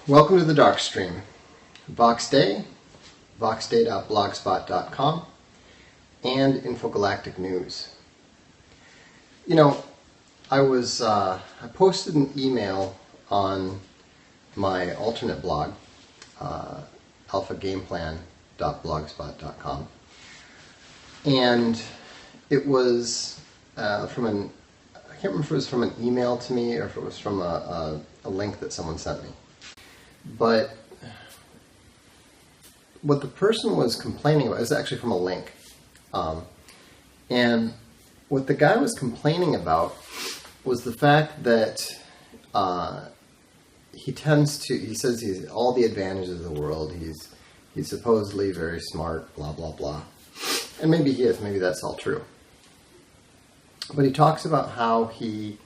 Welcome to the Darkstream. VoxDay, voxday.blogspot.com, and Infogalactic News. You know, I posted an email on my alternate blog, alphagameplan.blogspot.com, and it was I can't remember if it was from an email to me or if it was from a link that someone sent me. But what the person was complaining about is actually from a link. And what the guy was complaining about was the fact that he says he's all the advantages of the world. He's supposedly very smart, blah, blah, blah. And maybe he is. Maybe that's all true. But he talks about how he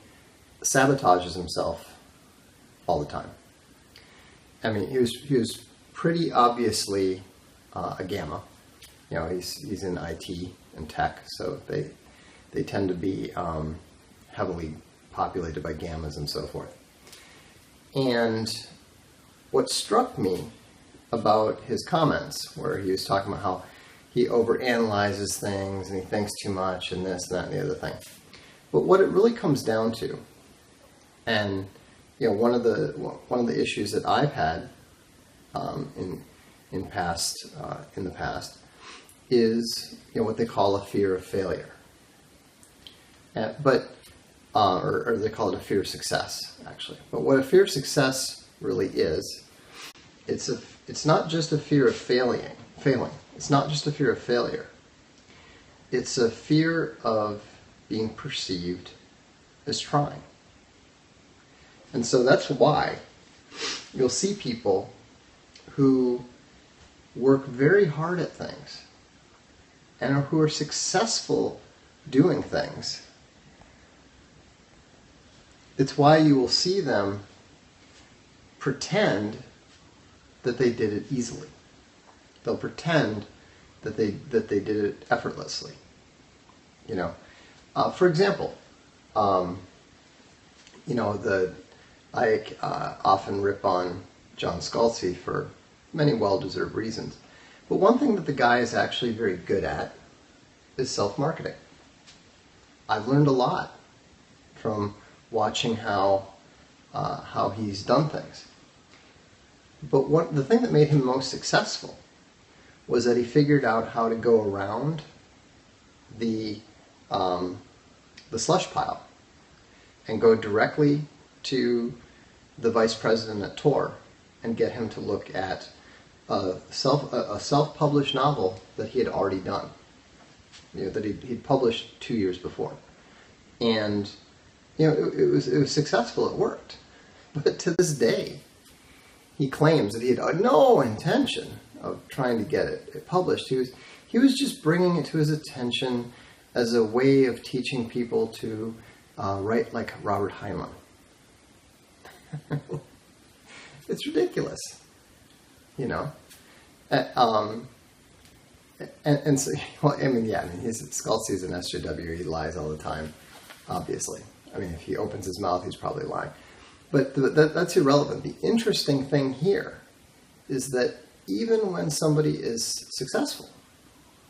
sabotages himself all the time. I mean, he was pretty obviously a gamma. You know, he's in IT and tech, so they tend to be heavily populated by gammas and so forth. And what struck me about his comments, where he was talking about how he overanalyzes things and he thinks too much and this and that and the other thing. But what it really comes down to, and you know, one of the issues that I've had in the past is, you know, what they call a fear of failure, or they call it a fear of success, actually. But what a fear of success really is, it's not just a fear of failing. It's not just a fear of failure. It's a fear of being perceived as trying. And so that's why you'll see people who work very hard at things and who are successful doing things. It's why you will see them pretend that they did it easily. They'll pretend that they did it effortlessly. You know, for example, you know, I often rip on John Scalzi for many well-deserved reasons. But one thing that the guy is actually very good at is self-marketing. I've learned a lot from watching how he's done things. But the thing that made him most successful was that he figured out how to go around the slush pile and go directly to the vice president at Tor and get him to look at a self-published novel that he had already done, you know, that he'd published 2 years before. And you know, it was successful. It worked. But to this day, he claims that he had no intention of trying to get it published. He was just bringing it to his attention as a way of teaching people to write like Robert Heinlein. It's ridiculous, you know. And so, well, I mean, Scalzi's an SJW. He lies all the time, obviously. I mean, if he opens his mouth, he's probably lying. But that's irrelevant. The interesting thing here is that even when somebody is successful,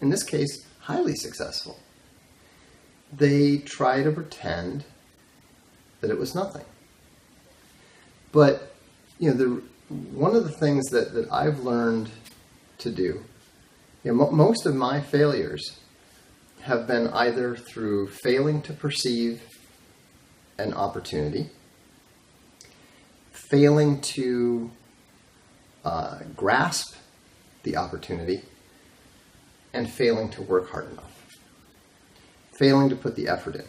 in this case, highly successful, they try to pretend that it was nothing. But, you know, one of the things that I've learned to do, you know, most of my failures have been either through failing to perceive an opportunity, failing to grasp the opportunity, and failing to work hard enough. Failing to put the effort in.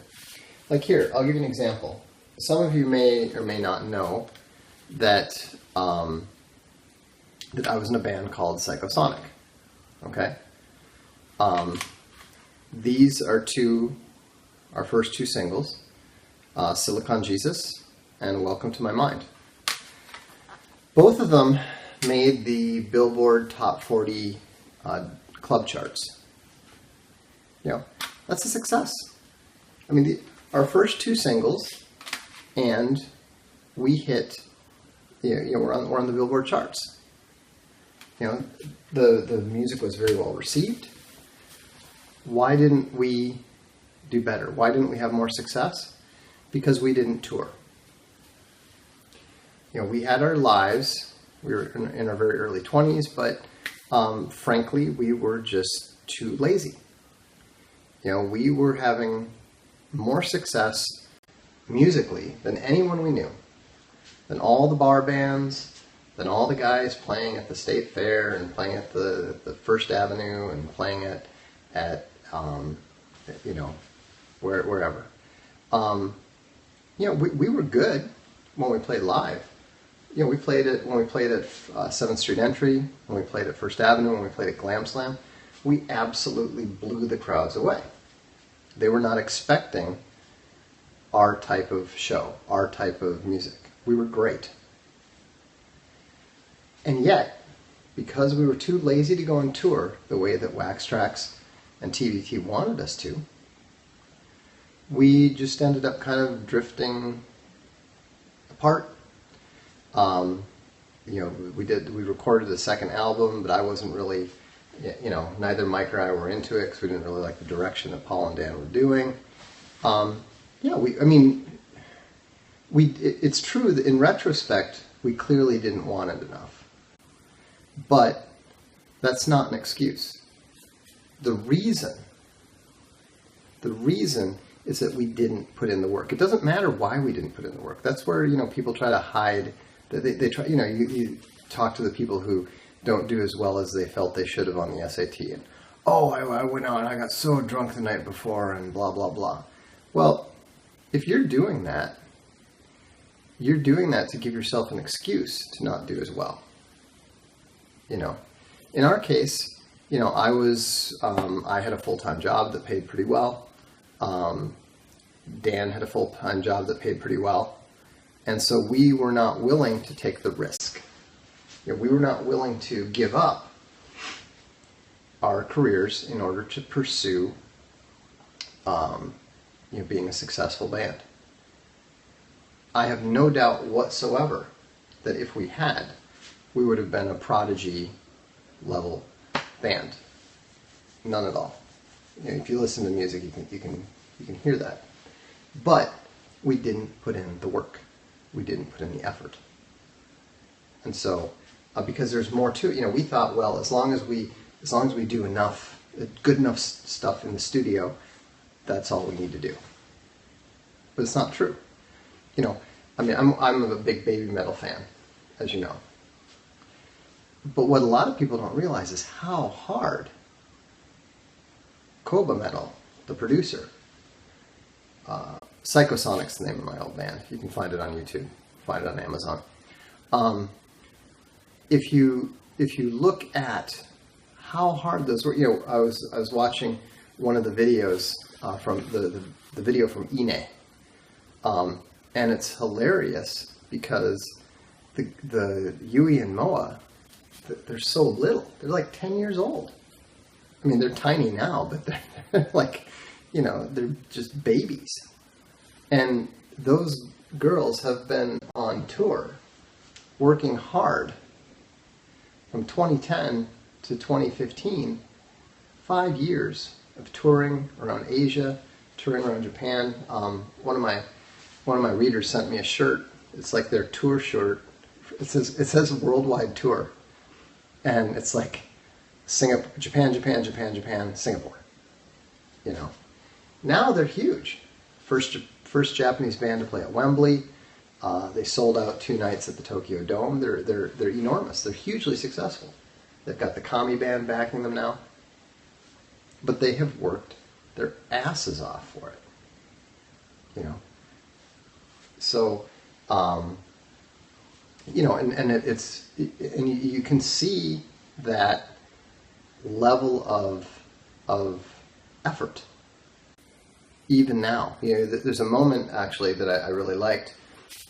Like here, I'll give you an example. Some of you may or may not know that that I was in a band called Psychosonic. Okay? These are our first two singles, Silicon Jesus and Welcome to My Mind. Both of them made the Billboard Top 40 club charts. You know, that's a success. I mean, our first two singles, and we hit, we're on the Billboard charts. The music was very well received. Why didn't we do better? Why didn't we have more success? Because we didn't tour. We had our lives. We were in our very early 20s, but frankly, we were just too lazy. We were having more success musically than anyone we knew, than all the bar bands, than all the guys playing at the State Fair and playing at the First Avenue and playing at wherever. We were good when we played live. When we played at 7th Street Entry, when we played at First Avenue, when we played at Glam Slam, we absolutely blew the crowds away. They were not expecting our type of show, our type of music. We were great. And yet, because we were too lazy to go on tour the way that Wax Trax and TVT wanted us to, we just ended up kind of drifting apart. We recorded the second album, but I wasn't really, neither Mike or I were into it because we didn't really like the direction that Paul and Dan were doing. It's true that in retrospect, we clearly didn't want it enough. But that's not an excuse. The reason is that we didn't put in the work. It doesn't matter why we didn't put in the work. That's where, people try to hide. They try, you talk to the people who don't do as well as they felt they should have on the SAT. And, I went out and I got so drunk the night before and blah, blah, blah. Well, if you're doing that to give yourself an excuse to not do as well. In our case, I had a full-time job that paid pretty well. Dan had a full-time job that paid pretty well. And so we were not willing to take the risk. We were not willing to give up our careers in order to pursue, being a successful band. I have no doubt whatsoever that if we had, we would have been a Prodigy level band. None at all. If you listen to music, you can hear that. But we didn't put in the work. We didn't put in the effort. And so, because there's more to it, we thought, well, as long as we do enough, good enough stuff in the studio, that's all we need to do. But it's not true. I'm a big Baby Metal fan, as you know. But what a lot of people don't realize is how hard Koba Metal, the producer, Psychosonic's the name of my old band. You can find it on YouTube, find it on Amazon. If you look at how hard those were, I was watching one of the videos from the video from Ine, and it's hilarious because the Yui and Moa, they're so little. They're like 10 years old. I mean, they're tiny now, but they're like, they're just babies. And those girls have been on tour, working hard from 2010 to 2015, 5 years of touring around Asia, touring around Japan. One of my readers sent me a shirt. It's like their tour shirt. It says worldwide tour, and it's like Singapore, Japan, Singapore. Now they're huge. First Japanese band to play at Wembley. They sold out 2 nights at the Tokyo Dome. They're enormous. They're hugely successful. They've got the Kami band backing them now. But they have worked their asses off for it. So, and you can see that level of effort even now. There's a moment actually that I really liked.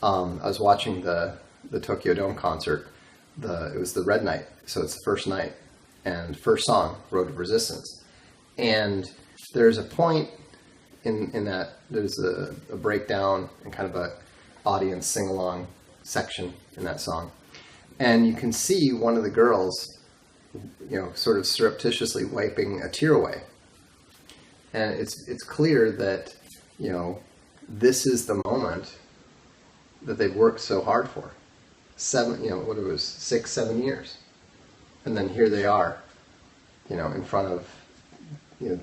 I was watching the Tokyo Dome concert. It was the Red Night, so it's the first night, and first song, Road to Resistance. And there's a point in that there's a breakdown and kind of a audience sing-along section in that song. And you can see one of the girls, sort of surreptitiously wiping a tear away. And it's clear that, this is the moment that they've worked so hard for. 6, 7 years. And then here they are, in front of,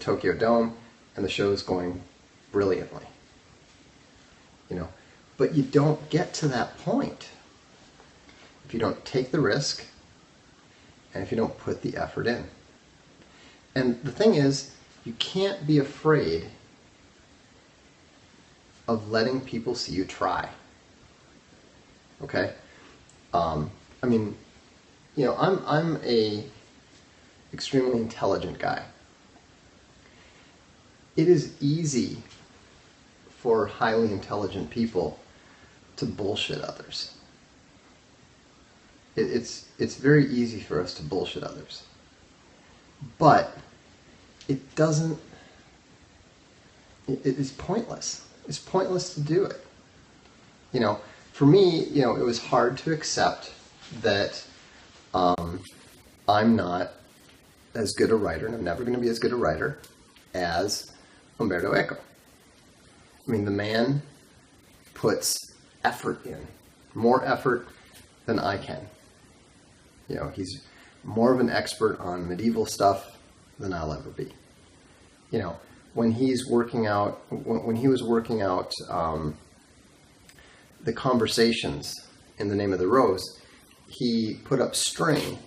Tokyo Dome, and the show's going brilliantly. But you don't get to that point if you don't take the risk and if you don't put the effort in. And the thing is, you can't be afraid of letting people see you try. Okay? I'm a extremely intelligent guy. It is easy for highly intelligent people to bullshit others. It's very easy for us to bullshit others. But it is pointless. It's pointless to do it. For me, it was hard to accept that I'm not as good a writer, and I'm never going to be as good a writer as Umberto Eco. The man puts effort in, more effort than I can. He's more of an expert on medieval stuff than I'll ever be. When he was working out the conversations in The Name of the Rose, he put up string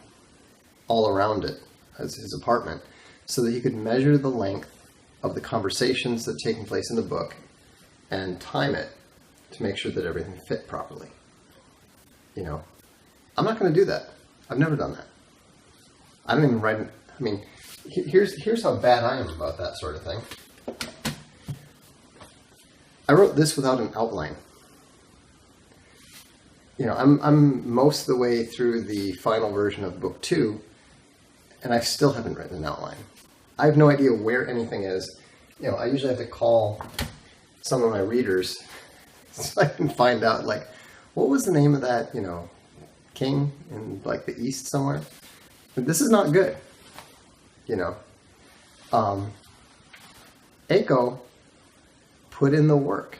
all around it as his apartment so that he could measure the length of the conversations that are taking place in the book and time it to make sure that everything fit properly. I'm not going to do that. I've never done that. I don't even write it. Here's how bad I am about that sort of thing. I wrote this without an outline. I'm most of the way through the final version of book 2, and I still haven't written an outline. I have no idea where anything is. I usually have to call some of my readers so I can find out, what was the name of that, king in, the East somewhere? But this is not good, Eco put in the work.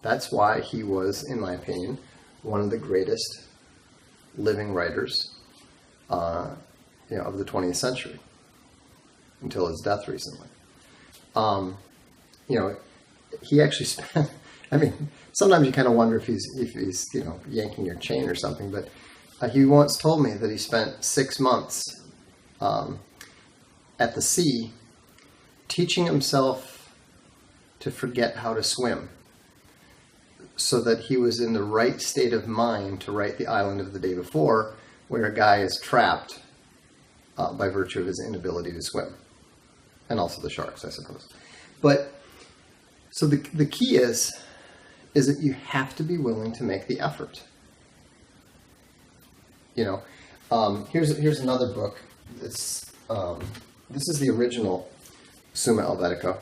That's why he was, in my opinion, one of the greatest living writers, of the 20th century, until his death recently. He actually spent. Sometimes you kind of wonder if he's yanking your chain or something. But he once told me that he spent 6 months at the sea, teaching himself to forget how to swim, so that he was in the right state of mind to write The Island of the Day Before, where a guy is trapped by virtue of his inability to swim. And also the sharks, I suppose. But, so the key is that you have to be willing to make the effort. Here's another book. This is the original Summa Helvetica.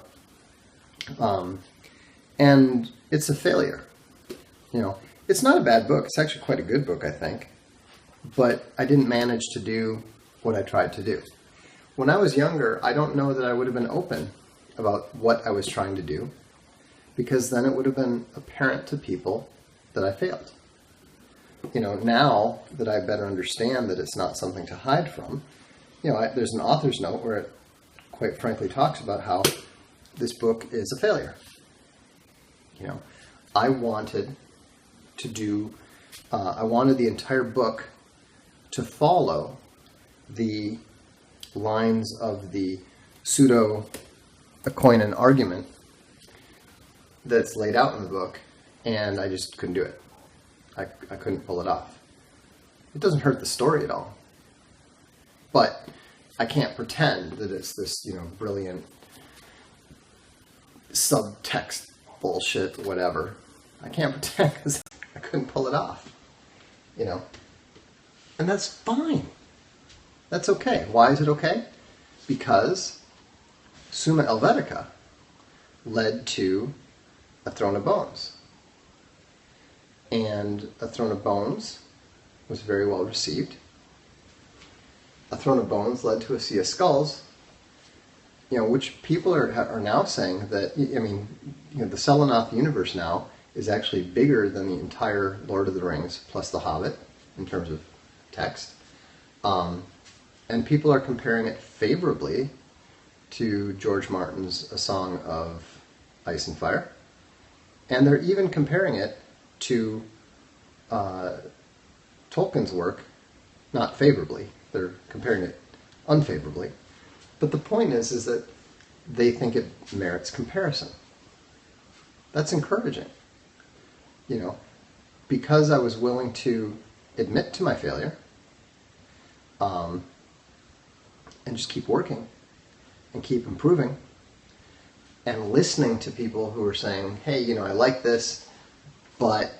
And it's a failure. It's not a bad book. It's actually quite a good book, I think. But I didn't manage to do what I tried to do. When I was younger, I don't know that I would have been open about what I was trying to do, because then it would have been apparent to people that I failed. Now that I better understand that it's not something to hide from, there's an author's note where it quite frankly talks about how this book is a failure. I wanted the entire book to follow the lines of the pseudo-Aquinan argument that's laid out in the book, and I just couldn't do it. I couldn't pull it off. It doesn't hurt the story at all. But I can't pretend that it's this, brilliant subtext bullshit, whatever. I can't pretend because I couldn't pull it off. And that's fine. That's okay. Why is it okay? Because Summa Helvetica led to A Throne of Bones. And A Throne of Bones was very well received. A Throne of Bones led to A Sea of Skulls, which people are now saying that, the Selenoth universe now is actually bigger than the entire Lord of the Rings plus The Hobbit in terms of text. And people are comparing it favorably to George Martin's A Song of Ice and Fire. And they're even comparing it to Tolkien's work, not favorably. They're comparing it unfavorably. But the point is that they think it merits comparison. That's encouraging. Because I was willing to admit to my failure, and just keep working and keep improving and listening to people who are saying, hey, I like this, but,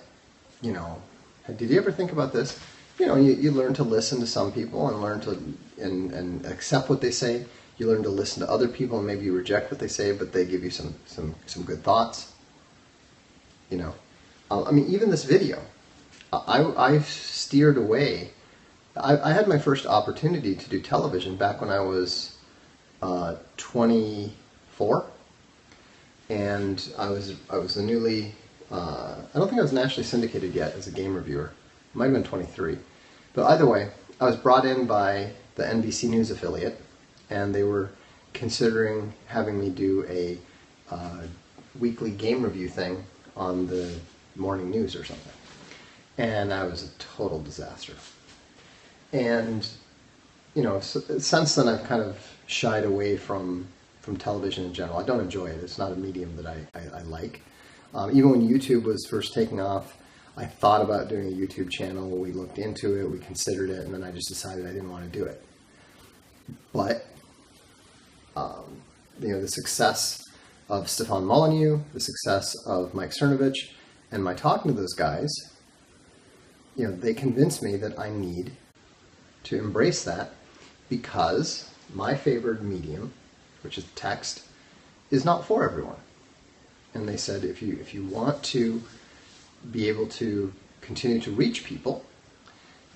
did you ever think about this? You learn to listen to some people and learn to and accept what they say. You learn to listen to other people and maybe you reject what they say, but they give you some good thoughts. Even this video, I steered away. I had my first opportunity to do television back when I was 24, and I was a newly. I don't think I was nationally syndicated yet as a game reviewer. It might have been 23, but either way, I was brought in by the NBC News affiliate, and they were considering having me do a weekly game review thing on the morning news or something. And I was a total disaster. And, since then I've kind of shied away from television in general. I don't enjoy it. It's not a medium that I like. Even when YouTube was first taking off, I thought about doing a YouTube channel. We looked into it, we considered it, and then I just decided I didn't want to do it. But, the success of Stefan Molyneux, the success of Mike Cernovich, and my talking to those guys, they convinced me that I need to embrace that because my favored medium, which is text, is not for everyone. And they said, if you want to be able to continue to reach people,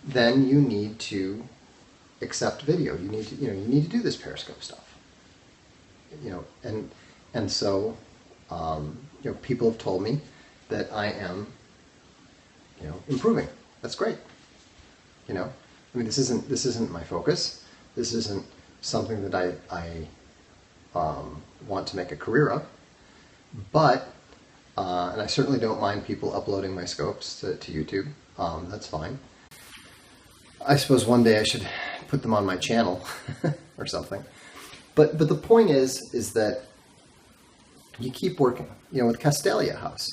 then you need to accept video. You need to do this Periscope stuff. And so people have told me that I am improving. That's great. This isn't my focus. This isn't something that I want to make a career of. But and I certainly don't mind people uploading my scopes to YouTube. That's fine. I suppose one day I should put them on my channel or something. But the point is that you keep working. With Castalia House,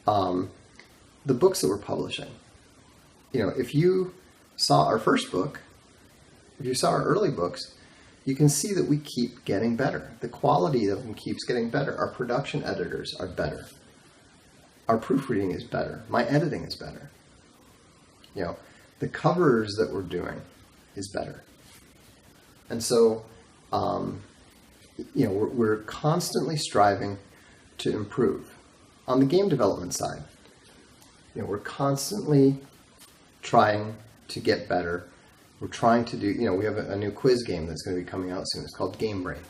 the books that we're publishing. If you saw our first book, if you saw our early books, you can see that we keep getting better. The quality of them keeps getting better. Our production editors are better. Our proofreading is better. My editing is better. The covers that we're doing is better. And so, we're constantly striving to improve. On the game development side, we're constantly trying to get better. We're trying to do, we have a new quiz game that's going to be coming out soon. It's called Game Brain.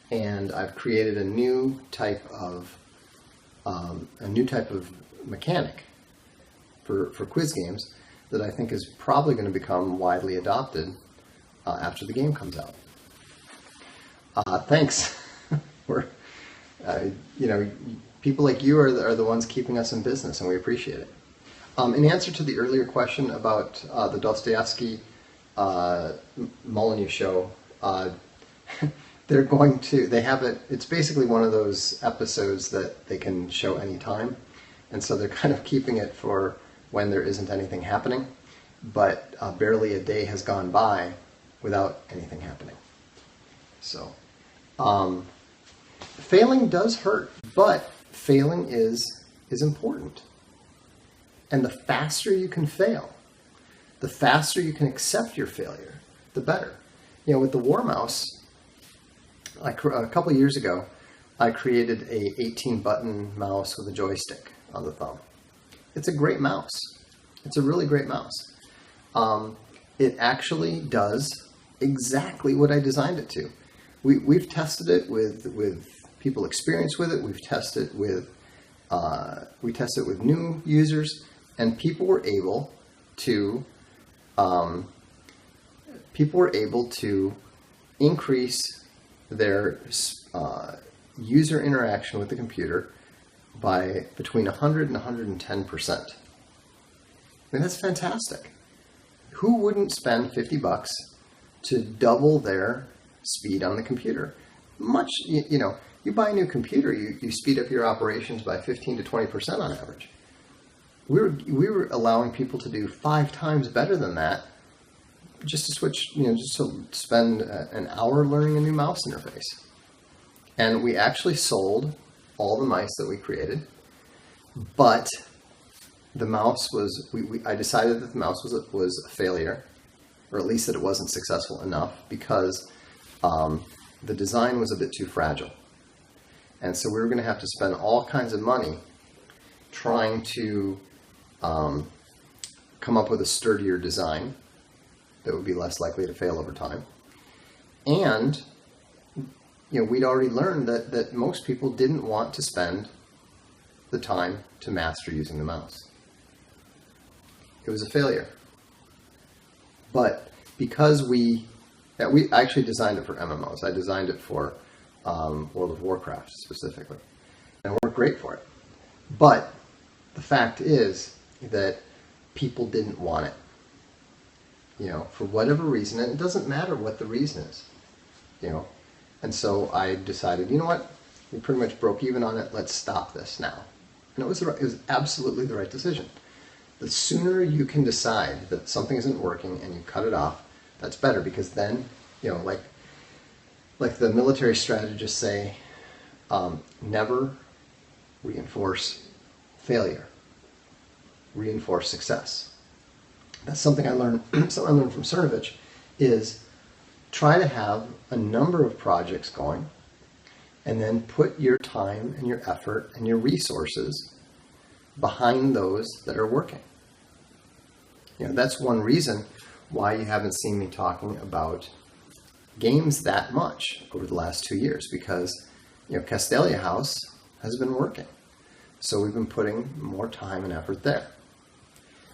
And I've created a new type of mechanic for quiz games that I think is probably going to become widely adopted after the game comes out. Thanks. People like you are the ones keeping us in business, and we appreciate it. In answer to the earlier question about the Dostoevsky Molyneux show, they have it, it's basically one of those episodes that they can show anytime, and so they're kind of keeping it for when there isn't anything happening, but barely a day has gone by without anything happening. So, failing does hurt, but failing is important. And the faster you can fail, the faster you can accept your failure, the better. With the War Mouse, a couple of years ago, I created a 18-button mouse with a joystick on the thumb. It's a great mouse. It's a really great mouse. It actually does exactly what I designed it to. We've tested it with people experienced with it. We've tested with new users, and people were able to increase their user interaction with the computer by between 100 and 110%. I mean, that's fantastic. Who wouldn't spend $50 to double their speed on the computer? You buy a new computer, you speed up your operations by 15 to 20% on average. We were allowing people to do 5 times better than that, just to switch, just to spend an hour learning a new mouse interface. And we actually sold all the mice that we created, but the mouse was, I decided that the mouse was a failure, or at least that it wasn't successful enough, because the design was a bit too fragile. And so we were going to have to spend all kinds of money trying to come up with a sturdier design that would be less likely to fail over time. And we'd already learned that most people didn't want to spend the time to master using the mouse. It was a failure. But because I actually designed it for MMOs. I designed it for World of Warcraft specifically. And it worked great for it. But the fact is that people didn't want it. For whatever reason, and it doesn't matter what the reason is. And so I decided, you know what? We pretty much broke even on it. Let's stop this now. And it was absolutely the right decision. The sooner you can decide that something isn't working and you cut it off, that's better, because then, like the military strategists say, never reinforce failure. Reinforce success. That's something I learned. Something I learned from Cernovich is try to have a number of projects going, and then put your time and your effort and your resources behind those that are working. That's one reason why you haven't seen me talking about games that much over the last 2 years, because Castalia House has been working. So we've been putting more time and effort there.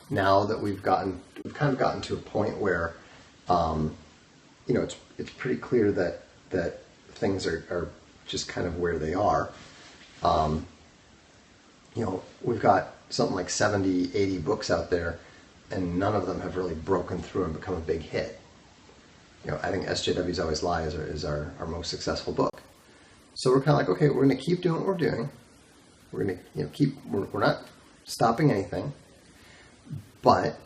Now that we've kind of gotten to a point where it's pretty clear that things are just kind of where they are. We've got something like 70, 80 books out there, and none of them have really broken through and become a big hit. I think SJWs Always Lie is our most successful book. So we're kind of like, okay, we're going to keep doing what we're doing. We're going to we're not stopping anything, but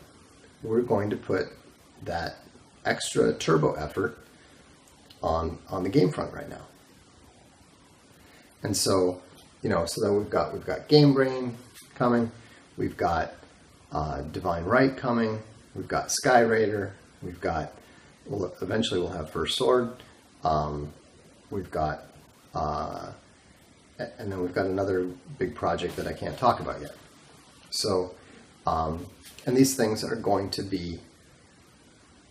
we're going to put that extra turbo effort on the game front right now. And so, so then we've got Game Brain coming, we've got Divine Right coming, we've got Sky Raider, eventually we'll have First Sword, we've got, and then we've got another big project that I can't talk about yet. So, and these things are going to be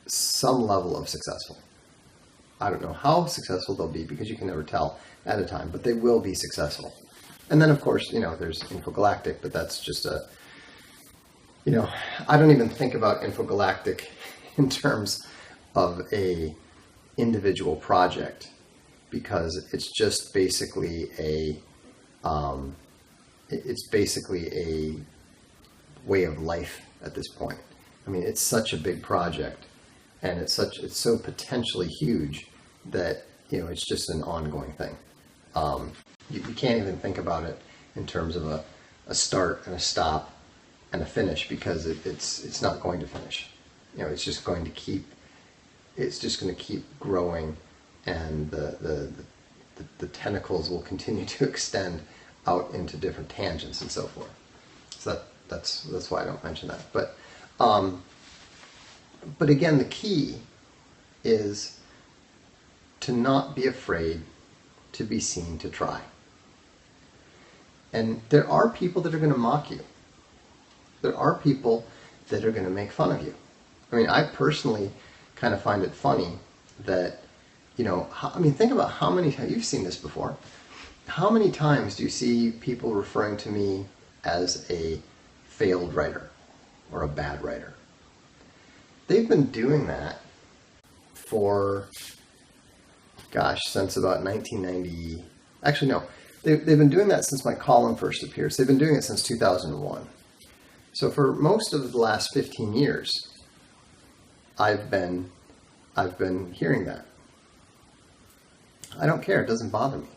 some level of successful. I don't know how successful they'll be, because you can never tell at a time, but they will be successful. And then, of course, there's Infogalactic, but that's just I don't even think about Infogalactic in terms of a individual project, because it's just basically a way of life at this point. I mean, it's such a big project, and it's so potentially huge that it's just an ongoing thing. You can't even think about it in terms of a start and a stop and a finish, because it's not going to finish. It's just going to keep growing, and the tentacles will continue to extend out into different tangents and so forth. So that's why I don't mention that. But again, the key is to not be afraid to be seen to try. And there are people that are going to mock you. There are people that are going to make fun of you. I mean, I personally kind of find it funny that, think about how many times, you've seen this before, how many times do you see people referring to me as a failed writer or a bad writer? They've been doing that for, since about 1990. Actually, no. They've been doing that since my column first appeared. So they've been doing it since 2001. So for most of the last 15 years, I've been hearing that. I don't care. It doesn't bother me.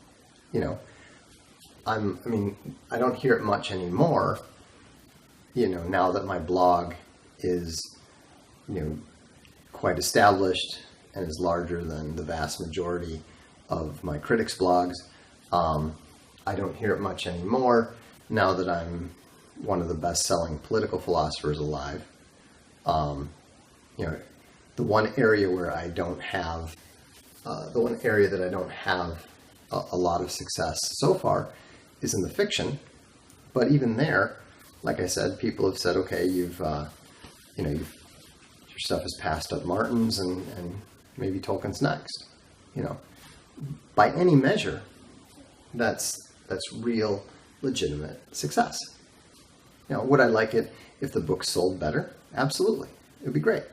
I don't hear it much anymore, now that my blog is, quite established and is larger than the vast majority of my critics' blogs. I don't hear it much anymore now that I'm one of the best-selling political philosophers alive. The one area where I don't have, that I don't have a lot of success so far is in the fiction. But even there, like I said, people have said, okay, your stuff is passed up Martin's and maybe Tolkien's next. By any measure, that's real, legitimate success. Would I like it if the book sold better? Absolutely. It would be great.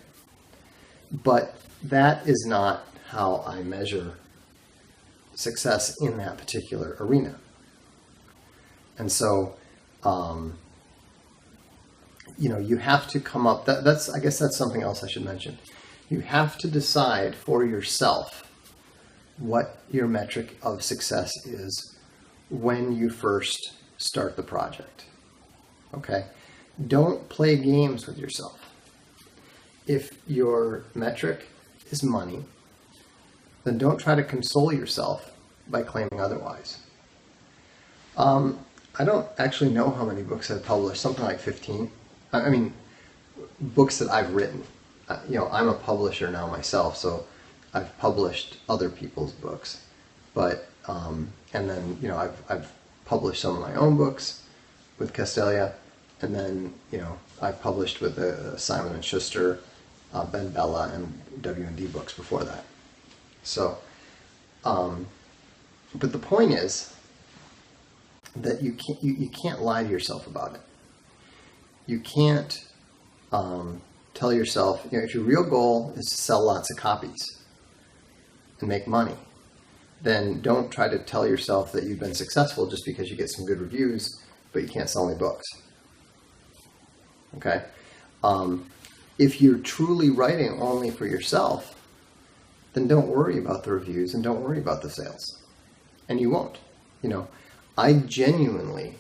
But that is not how I measure success in that particular arena. And so, you have to come up, I guess that's something else I should mention. You have to decide for yourself what your metric of success is when you first start the project. Okay? Don't play games with yourself. If your metric is money, then don't try to console yourself by claiming otherwise. I don't actually know how many books I've published, something like 15. Books that I've written. I'm a publisher now myself, so I've published other people's books. But, and then, I've published some of my own books with Castelia, and then, I've published with Simon & Schuster, Ben Bella, and W&D books before that. So, but the point is that you can't lie to yourself about it. You can't tell yourself, if your real goal is to sell lots of copies and make money, then don't try to tell yourself that you've been successful just because you get some good reviews, but you can't sell any books. Okay? If you're truly writing only for yourself, then don't worry about the reviews and don't worry about the sales. And you won't. I genuinely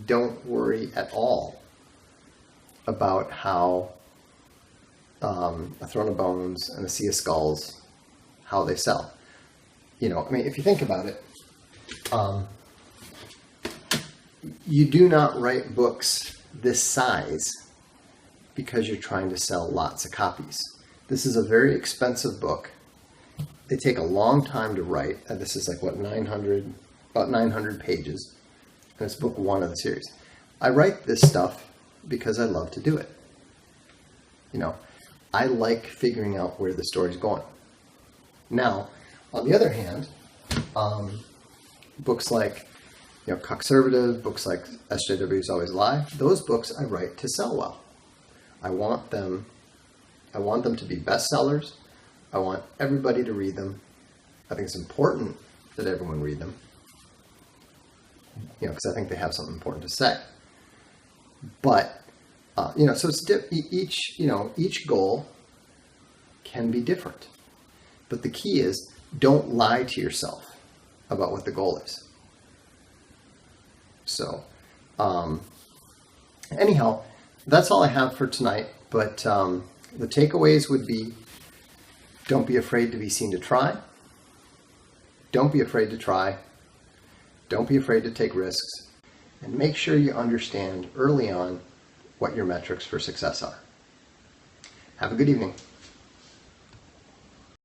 don't worry at all about how A Throne of Bones and A Sea of Skulls, how they sell. If you think about it, you do not write books this size because you're trying to sell lots of copies. This is a very expensive book. They take a long time to write. This is about 900 pages. And it's book 1 of the series. I write this stuff because I love to do it. I like figuring out where the story's going. Now, on the other hand, books like Cuckservative, books like SJW's Always Alive, those books I write to sell well. I want them to be bestsellers. I want everybody to read them. I think it's important that everyone read them. Because I think they have something important to say. But, so it's each goal can be different. But the key is, don't lie to yourself about what the goal is. So, anyhow, that's all I have for tonight. But the takeaways would be, don't be afraid to be seen to try. Don't be afraid to try. Don't be afraid to take risks. And make sure you understand early on what your metrics for success are. Have a good evening.